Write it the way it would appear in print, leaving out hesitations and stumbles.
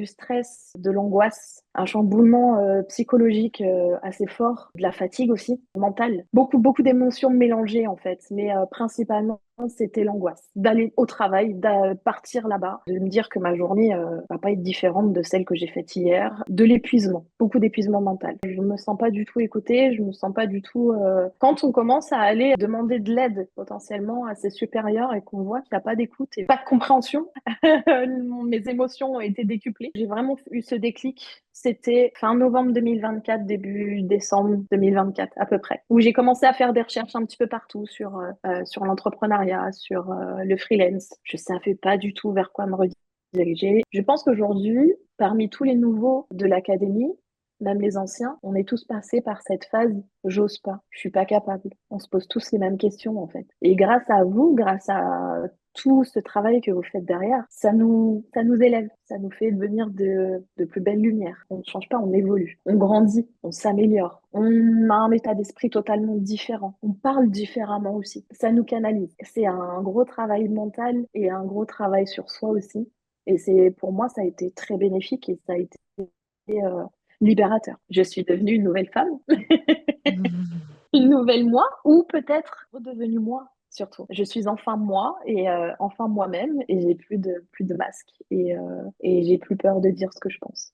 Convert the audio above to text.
du stress, de l'angoisse, un chamboulement psychologique assez fort, de la fatigue aussi, mentale. Beaucoup d'émotions mélangées en fait, mais principalement c'était l'angoisse d'aller au travail, de partir là-bas, de me dire que ma journée va pas être différente de celle que j'ai faite hier, de l'épuisement, beaucoup d'épuisement mental. Je me sens pas du tout écoutée, je me sens pas du tout. Quand on commence à aller demander de l'aide potentiellement à ses supérieurs et qu'on voit qu'il n'y a pas d'écoute et pas de compréhension, mes émotions ont été décuplées. J'ai vraiment eu ce déclic. C'était fin novembre 2024, début décembre 2024 à peu près, où j'ai commencé à faire des recherches un petit peu partout sur l'entrepreneuriat, sur le freelance. Je savais pas du tout vers quoi me rediriger. Je pense qu'aujourd'hui, parmi tous les nouveaux de l'académie, même les anciens, on est tous passés par cette phase j'ose pas, je suis pas capable. On se pose tous les mêmes questions en fait. Et grâce à vous, grâce à tout ce travail que vous faites derrière, ça nous élève, ça nous fait devenir de plus belles lumières. On ne change pas, on évolue, on grandit, on s'améliore, on a un état d'esprit totalement différent, on parle différemment aussi. Ça nous canalise. C'est un gros travail mental et un gros travail sur soi aussi. Et c'est pour moi, ça a été très bénéfique et ça a été euh, libérateur. Je suis devenue une nouvelle femme, une nouvelle moi, ou peut-être redevenue moi surtout. Je suis enfin moi et enfin moi-même et j'ai plus de masque et j'ai plus peur de dire ce que je pense.